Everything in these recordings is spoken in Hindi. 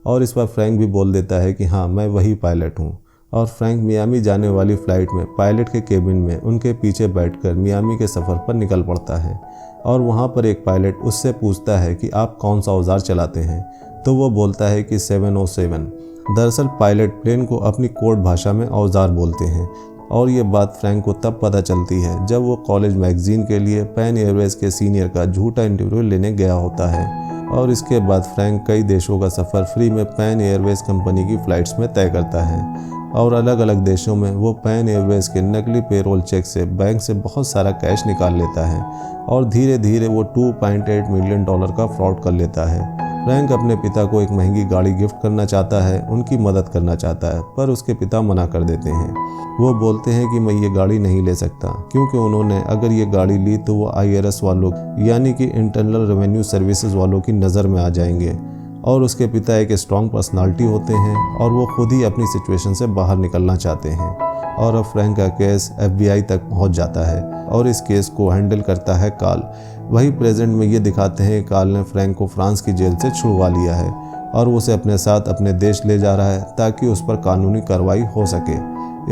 और इस बार फ्रैंक भी बोल देता है कि हाँ मैं वही पायलट हूँ। और फ्रैंक मियामी जाने वाली फ़्लाइट में पायलट के केबिन में उनके पीछे बैठकर मियामी के सफ़र पर निकल पड़ता है। और वहाँ पर एक पायलट उससे पूछता है कि आप कौन सा औजार चलाते हैं, तो वो बोलता है कि 707। दरअसल पायलट प्लेन को अपनी कोड भाषा में औजार बोलते हैं। और ये बात फ्रैंक को तब पता चलती है जब वो कॉलेज मैगजीन के लिए पैन एयरवेज के सीनियर का झूठा इंटरव्यू लेने गया होता है। और इसके बाद फ्रैंक कई देशों का सफ़र फ्री में पैन एयरवेज कंपनी की फ़्लाइट्स में तय करता है। और अलग अलग देशों में वो पैन एयरवेज के नकली पेरोल चेक से बैंक से बहुत सारा कैश निकाल लेता है और धीरे धीरे वो $2.8 मिलियन का फ्रॉड कर लेता है। फ्रैंक अपने पिता को एक महंगी गाड़ी गिफ्ट करना चाहता है, उनकी मदद करना चाहता है, पर उसके पिता मना कर देते हैं। वो बोलते हैं कि मैं ये गाड़ी नहीं ले सकता, क्योंकि उन्होंने अगर ये गाड़ी ली तो वो IRS वालों यानी कि इंटरनल रेवेन्यू सर्विसेज वालों की नज़र में आ जाएंगे। और उसके पिता एक स्ट्रॉन्ग पर्सनालिटी होते हैं और वो खुद ही अपनी सिचुएशन से बाहर निकलना चाहते हैं। और अब फ्रैंक का केस FBI तक पहुंच जाता है और इस केस को हैंडल करता है कार्ल। वही प्रेजेंट में ये दिखाते हैं कार्ल ने फ्रैंक को फ्रांस की जेल से छुड़वा लिया है और वो उसे अपने साथ अपने देश ले जा रहा है ताकि उस पर कानूनी कार्रवाई हो सके।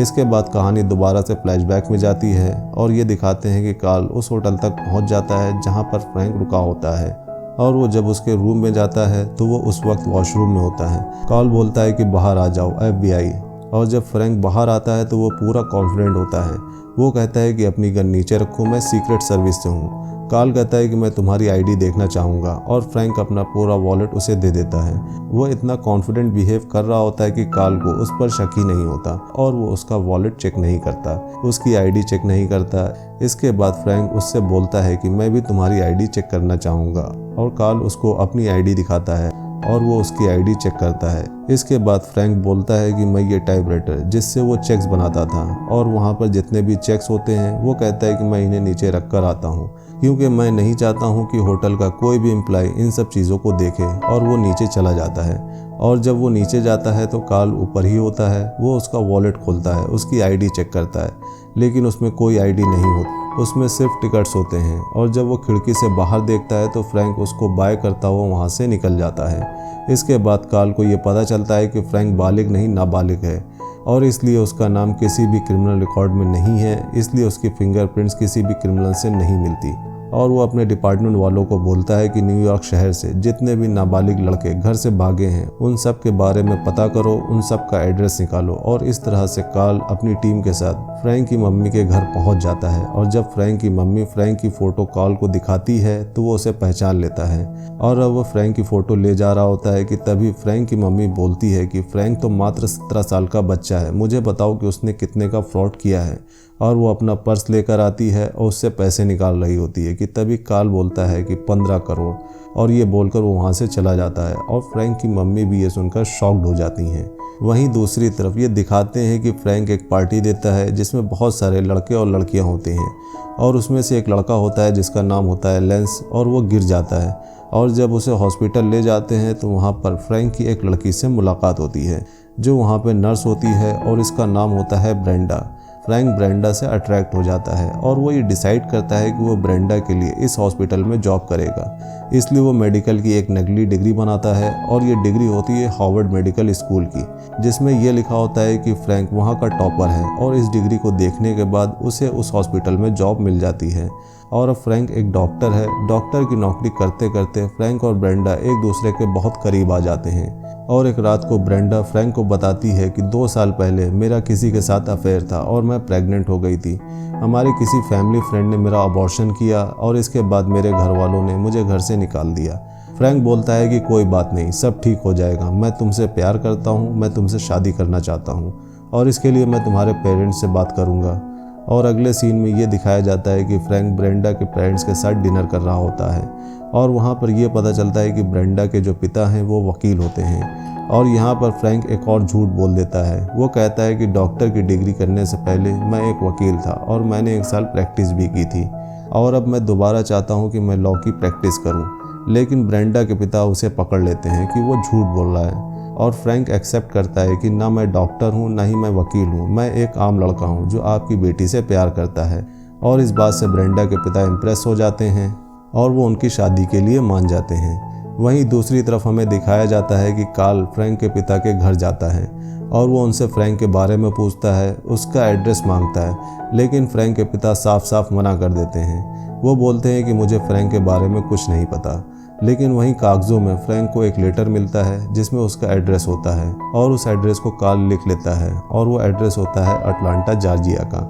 इसके बाद कहानी दोबारा से फ्लैशबैक में जाती है और ये दिखाते हैं कि कार्ल उस होटल तक पहुंच जाता है जहां पर फ्रैंक रुका होता है। और वो जब उसके रूम में जाता है तो वो उस वक्त वॉशरूम में होता है। कार्ल बोलता है कि बाहर आ जाओ FBI। और जब फ्रैंक बाहर आता है तो वो पूरा कॉन्फिडेंट होता है। वो कहता है कि अपनी गन नीचे रखो, मैं सीक्रेट सर्विस से हूँ। कार्ल कहता है कि मैं तुम्हारी ID देखना चाहूँगा और फ्रैंक अपना पूरा वॉलेट उसे दे देता है। वो इतना कॉन्फिडेंट बिहेव कर रहा होता है कि कार्ल को उस पर शक ही नहीं होता और वो उसका वॉलेट चेक नहीं करता, उसकी ID चेक नहीं करता। इसके बाद फ्रैंक उससे बोलता है कि मैं भी तुम्हारी ID चेक करना चाहूँगा और कार्ल उसको अपनी ID दिखाता है और वो उसकी ID चेक करता है। इसके बाद फ्रैंक बोलता है कि मैं ये टाइपराइटर जिससे वो चेक्स बनाता था और वहाँ पर जितने भी चेक्स होते हैं वो कहता है कि मैं इन्हें नीचे रख कर आता हूँ, क्योंकि मैं नहीं चाहता हूँ कि होटल का कोई भी एम्प्लॉय इन सब चीज़ों को देखे। और वो नीचे चला जाता है और जब वो नीचे जाता है तो कार्ल ऊपर ही होता है। वो उसका वॉलेट खोलता है, उसकी ID चेक करता है, लेकिन उसमें कोई ID नहीं होती, उसमें सिर्फ टिकट्स होते हैं। और जब वो खिड़की से बाहर देखता है तो फ्रैंक उसको बाय करता हुआ वहाँ से निकल जाता है। इसके बाद कार्ल को ये पता चलता है कि फ्रैंक बालिग नहीं नाबालिग है और इसलिए उसका नाम किसी भी क्रिमिनल रिकॉर्ड में नहीं है, इसलिए उसकी फिंगरप्रिंट्स किसी भी क्रिमिनल से नहीं मिलती। और वो अपने डिपार्टमेंट वालों को बोलता है कि न्यूयॉर्क शहर से जितने भी नाबालिग लड़के घर से भागे हैं उन सब के बारे में पता करो, उन सब का एड्रेस निकालो। और इस तरह से कार्ल अपनी टीम के साथ फ्रैंक की मम्मी के घर पहुंच जाता है और जब फ्रैंक की मम्मी फ्रैंक की फ़ोटो कार्ल को दिखाती है तो वो उसे पहचान लेता है। और अब वो फ्रैंक की फ़ोटो ले जा रहा होता है कि तभी फ्रैंक की मम्मी बोलती है कि फ्रैंक तो मात्र 17 साल का बच्चा है, मुझे बताओ कि उसने कितने का फ्रॉड किया है। और वो अपना पर्स लेकर आती है और उससे पैसे निकाल रही होती है कि तभी कार्ल बोलता है कि 15 करोड़। और ये बोलकर वो वहाँ से चला जाता है और फ्रैंक की मम्मी भी ये सुनकर शॉक्ड हो जाती हैं। वहीं दूसरी तरफ ये दिखाते हैं कि फ्रैंक एक पार्टी देता है जिसमें बहुत सारे लड़के और लड़कियाँ होते हैं और उसमें से एक लड़का होता है जिसका नाम होता है लेंस और वो गिर जाता है। और जब उसे हॉस्पिटल ले जाते हैं तो वहाँ पर फ्रैंक की एक लड़की से मुलाकात होती है जो वहाँ पर नर्स होती है और इसका नाम होता है ब्रेंडा। फ्रैंक ब्रेंडा से अट्रैक्ट हो जाता है और वो ये डिसाइड करता है कि वो ब्रेंडा के लिए इस हॉस्पिटल में जॉब करेगा। इसलिए वो मेडिकल की एक नकली डिग्री बनाता है और ये डिग्री होती है हार्वर्ड मेडिकल स्कूल की, जिसमें ये लिखा होता है कि फ्रैंक वहाँ का टॉपर है। और इस डिग्री को देखने के बाद उसे उस हॉस्पिटल में जॉब मिल जाती है और अब फ्रैंक एक डॉक्टर है। डॉक्टर की नौकरी करते करते फ्रैंक और ब्रेंडा एक दूसरे के बहुत करीब आ जाते हैं। और एक रात को ब्रेंडा फ्रैंक को बताती है कि 2 साल पहले मेरा किसी के साथ अफेयर था और मैं प्रेग्नेंट हो गई थी। हमारे किसी फैमिली फ्रेंड ने मेरा अबॉर्शन किया और इसके बाद मेरे घर वालों ने मुझे घर से निकाल दिया। फ्रैंक बोलता है कि कोई बात नहीं, सब ठीक हो जाएगा, मैं तुमसे प्यार करता हूँ, मैं तुमसे शादी करना चाहता हूँ और इसके लिए मैं तुम्हारे पेरेंट्स से बात करूँगा। और अगले सीन में ये दिखाया जाता है कि फ्रैंक ब्रेंडा के पेरेंट्स के साथ डिनर कर रहा होता है और वहाँ पर यह पता चलता है कि ब्रेंडा के जो पिता हैं वो वकील होते हैं। और यहाँ पर फ्रैंक एक और झूठ बोल देता है। वो कहता है कि डॉक्टर की डिग्री करने से पहले मैं एक वकील था और मैंने 1 साल प्रैक्टिस भी की थी और अब मैं दोबारा चाहता हूँ कि मैं लॉ की प्रैक्टिस करूँ। लेकिन ब्रेंडा के पिता उसे पकड़ लेते हैं कि वो झूठ बोल रहा है और फ्रैंक एक्सेप्ट करता है कि ना मैं डॉक्टर हूँ ना ही मैं वकील हूँ, मैं एक आम लड़का हूँ जो आपकी बेटी से प्यार करता है। और इस बात से ब्रेंडा के पिता इम्प्रेस हो जाते हैं और वो उनकी शादी के लिए मान जाते हैं। वहीं दूसरी तरफ हमें दिखाया जाता है कि कार्ल फ्रैंक के पिता के घर जाता है और वो उनसे फ्रैंक के बारे में पूछता है, उसका एड्रेस मांगता है, लेकिन फ्रैंक के पिता साफ साफ मना कर देते हैं। वो बोलते हैं कि मुझे फ्रैंक के बारे में कुछ नहीं पता। लेकिन वहीं कागज़ों में फ्रैंक को एक लेटर मिलता है जिसमें उसका एड्रेस होता है और उस एड्रेस को कार्ल लिख लेता है और वो एड्रेस होता है अटलांटा जॉर्जिया का।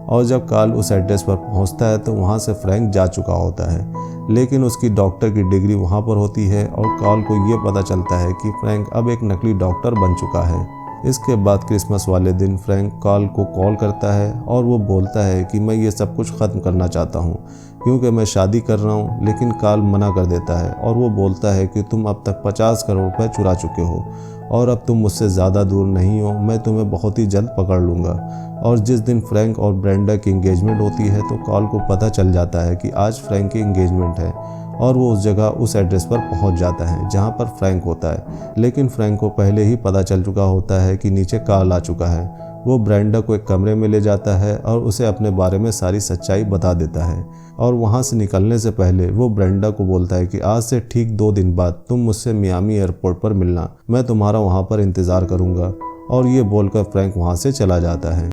और जब कार्ल उस एड्रेस पर पहुंचता है तो वहां से फ्रैंक जा चुका होता है, लेकिन उसकी डॉक्टर की डिग्री वहां पर होती है और कार्ल को ये पता चलता है कि फ्रैंक अब एक नकली डॉक्टर बन चुका है। इसके बाद क्रिसमस वाले दिन फ्रैंक कार्ल को कॉल करता है और वो बोलता है कि मैं ये सब कुछ ख़त्म करना चाहता हूँ क्योंकि मैं शादी कर रहा हूँ। लेकिन कार्ल मना कर देता है और वो बोलता है कि तुम अब तक 50 करोड़ रुपए चुरा चुके हो और अब तुम मुझसे ज़्यादा दूर नहीं हो, मैं तुम्हें बहुत ही जल्द पकड़ लूँगा। और जिस दिन फ्रैंक और ब्रेंडा की इंगेजमेंट होती है तो कार्ल को पता चल जाता है कि आज फ्रैंक की इंगेजमेंट है और वो उस जगह उस एड्रेस पर पहुंच जाता है जहां पर फ्रैंक होता है। लेकिन फ्रैंक को पहले ही पता चल चुका होता है कि नीचे कार्ल आ चुका है। वो ब्रेंडा को एक कमरे में ले जाता है और उसे अपने बारे में सारी सच्चाई बता देता है और वहां से निकलने से पहले वो ब्रेंडा को बोलता है कि आज से ठीक 2 दिन बाद तुम मुझसे मियामी एयरपोर्ट पर मिलना, मैं तुम्हारा वहां पर इंतज़ार करूंगा। और ये बोलकर फ्रैंक वहां से चला जाता है।